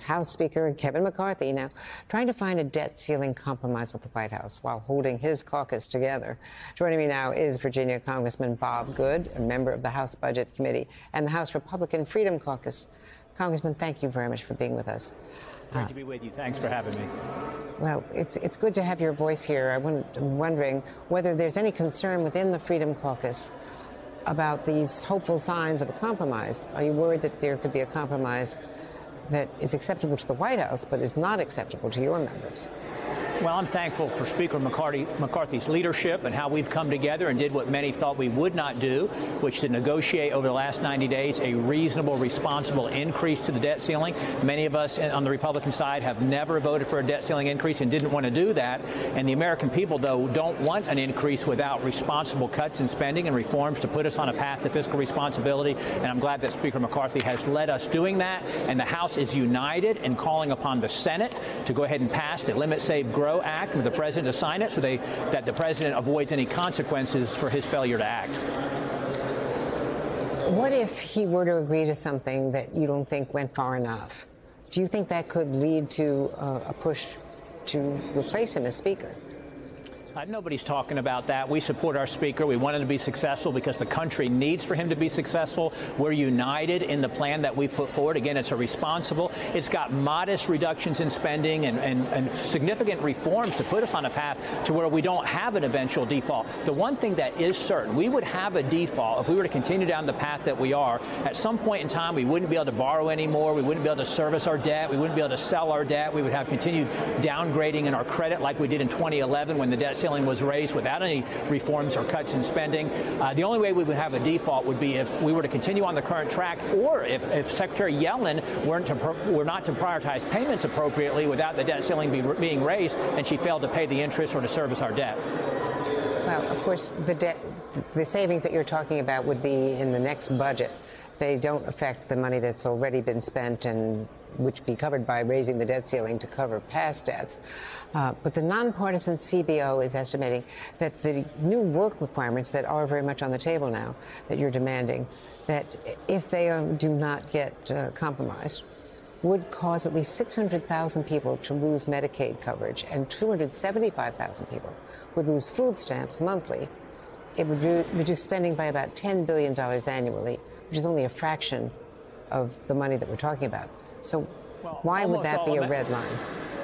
House Speaker Kevin McCarthy now trying to find a debt ceiling compromise with the White House while holding his caucus together. Joining me now is Virginia Congressman Bob Good, a member of the House Budget Committee and the House Republican Freedom Caucus. Congressman, thank you very much for being with us. Great to be with you. Thanks for having me. Well, it's good to have your voice here. I'm wondering whether there's any concern within the Freedom Caucus about these hopeful signs of a compromise. Are you worried that there could be a compromise that is acceptable to the White House but is not acceptable to your members? Well, I'm thankful for Speaker McCarthy's leadership and how we've come together and did what many thought we would not do, which is to negotiate over the last 90 days a reasonable, responsible increase to the debt ceiling. Many of us on the Republican side have never voted for a debt ceiling increase and didn't want to do that. And the American people, though, don't want an increase without responsible cuts in spending and reforms to put us on a path to fiscal responsibility. And I'm glad that Speaker McCarthy has led us doing that. And the House is united in calling upon the Senate to go ahead and pass the Limit, Save, Grow Act with the president to sign it so that the president avoids any consequences for his failure to act. What if he were to agree to something that you don't think went far enough? Do you think that could lead to a push to replace him as Speaker? Nobody's talking about that. We support our Speaker. We want him to be successful because the country needs for him to be successful. We're united in the plan that we put forward. Again, it's a responsible. It's got modest reductions in spending and significant reforms to put us on a path to where we don't have an eventual default. The one thing that is certain, we would have a default if we were to continue down the path that we are. At some point in time, we wouldn't be able to borrow anymore. We wouldn't be able to service our debt. We wouldn't be able to sell our debt. We would have continued downgrading in our credit like we did in 2011 when the debt ceiling was raised without any reforms or cuts in spending. The only way we would have a default would be if we were to continue on the current track, or if Secretary Yellen were not to prioritize payments appropriately without the debt ceiling being raised, and she failed to pay the interest or to service our debt. Well, of course, the savings that you're talking about would be in the next budget. They don't affect the money that's already been spent and which be covered by raising the debt ceiling to cover past debts. But the nonpartisan CBO is estimating that the new work requirements that are very much on the table now that you're demanding, that if they do not get compromised, would cause at least 600,000 people to lose Medicaid coverage and 275,000 people would lose food stamps monthly. It would reduce spending by about $10 billion annually, which is only a fraction of the money that we're talking about. So why would that be a red line?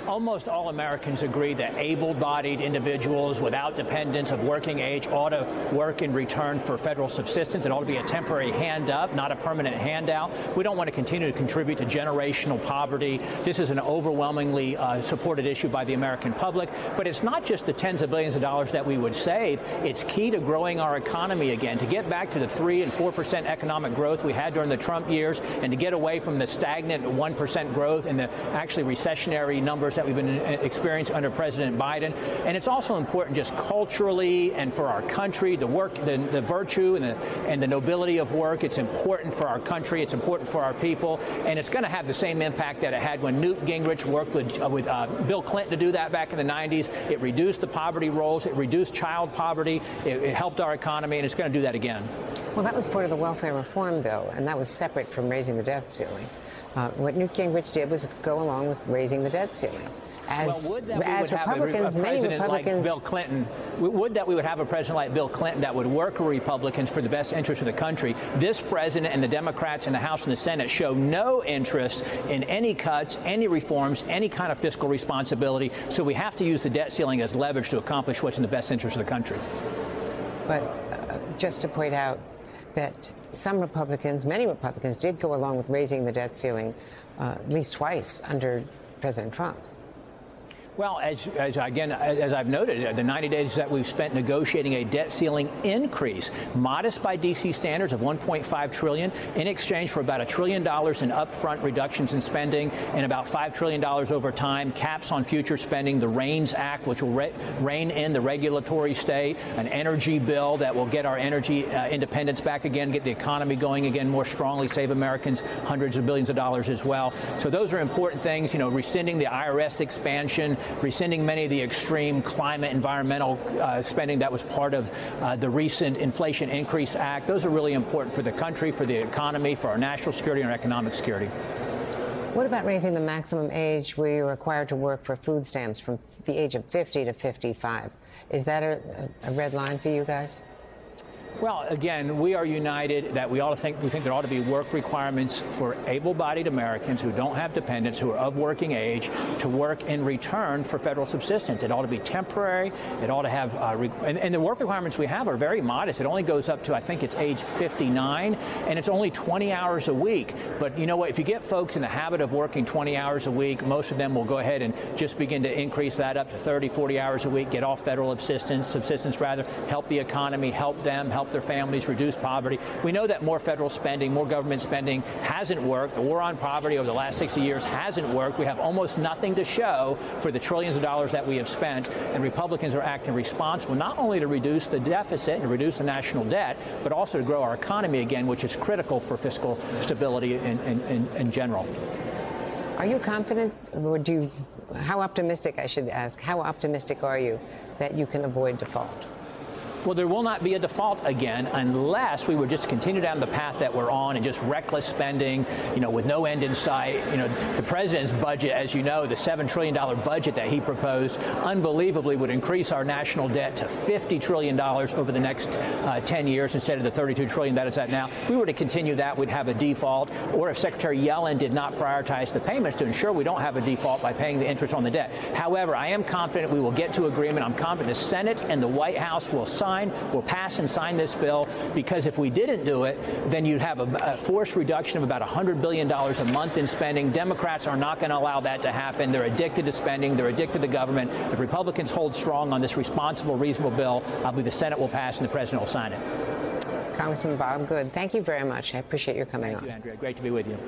Almost all Americans agree that able-bodied individuals without dependents of working age ought to work in return for federal subsistence. It ought to be a temporary hand-up, not a permanent handout. We don't want to continue to contribute to generational poverty. This is an overwhelmingly supported issue by the American public. But it's not just the tens of billions of dollars that we would save. It's key to growing our economy again, to get back to the 3% and 4% economic growth we had during the Trump years, and to get away from the stagnant 1% growth and the actually recessionary numbers that we've been experiencing under President Biden. And it's also important just culturally and for our country, the work, the virtue and the nobility of work. It's important for our country. It's important for our people. And it's going to have the same impact that it had when Newt Gingrich worked with Bill Clinton to do that back in the 90s. It reduced the poverty rolls. It reduced child poverty. It helped our economy, and it's going to do that again. Well, that was part of the welfare reform bill, and that was separate from raising the debt ceiling. What Newt Gingrich did was go along with raising the debt ceiling. As Republicans, many Republicans, like Bill Clinton, would that we would have a president like Bill Clinton that would work with Republicans for the best interest of the country. This president and the Democrats in the House and the Senate show no interest in any cuts, any reforms, any kind of fiscal responsibility. So we have to use the debt ceiling as leverage to accomplish what's in the best interest of the country. But just to point out that some Republicans, many Republicans, did go along with raising the debt ceiling at least twice under President Trump. Well, as I've noted, the 90 days that we've spent negotiating a debt ceiling increase, modest by D.C. standards of $1.5 trillion, in exchange for about $1 trillion in upfront reductions in spending and about $5 trillion over time, caps on future spending, the REINS Act, which will rein in the regulatory state, an energy bill that will get our energy independence back again, get the economy going again more strongly, save Americans hundreds of billions of dollars as well. So those are important things, rescinding the IRS expansion, rescinding many of the extreme climate environmental spending that was part of the recent Inflation Increase Act. Those are really important for the country, for the economy, for our national security and our economic security. What about raising the maximum age where you're required to work for food stamps from the age of 50 to 55? Is that a red line for you guys? Well, again, we are united that we think there ought to be work requirements for able-bodied Americans who don't have dependents, who are of working age, to work in return for federal subsistence. It ought to be temporary. It ought to have, and the work requirements we have are very modest. It only goes up to, I think it's age 59, and it's only 20 hours a week. But you know what? If you get folks in the habit of working 20 hours a week, most of them will go ahead and just begin to increase that up to 30, 40 hours a week, get off federal subsistence, help the economy, help them, help their families, reduce poverty. We know that more federal spending, more government spending hasn't worked. The war on poverty over the last 60 years hasn't worked. We have almost nothing to show for the trillions of dollars that we have spent, and Republicans are acting responsible not only to reduce the deficit and reduce the national debt, but also to grow our economy again, which is critical for fiscal stability in general. Are you confident, or how optimistic, I should ask, how optimistic are you that you can avoid default? Well, there will not be a default again unless we would just continue down the path that we're on and just reckless spending, with no end in sight. The president's budget, as you know, the $7 trillion budget that he proposed, unbelievably would increase our national debt to $50 trillion over the next 10 years instead of the $32 trillion that it's at now. If we were to continue that, we'd have a default. Or if Secretary Yellen did not prioritize the payments to ensure we don't have a default by paying the interest on the debt. However, I am confident we will get to agreement. I'm confident the Senate and the White House will pass and sign this bill, because if we didn't do it, then you'd have a forced reduction of about $100 billion a month in spending. Democrats are not going to allow that to happen. They're addicted to spending. They're addicted to government. If Republicans hold strong on this responsible, reasonable bill, I believe the Senate will pass and the president will sign it. Congressman Bob Good, thank you very much. I appreciate your coming on. Thank you, Andrea. Great to be with you.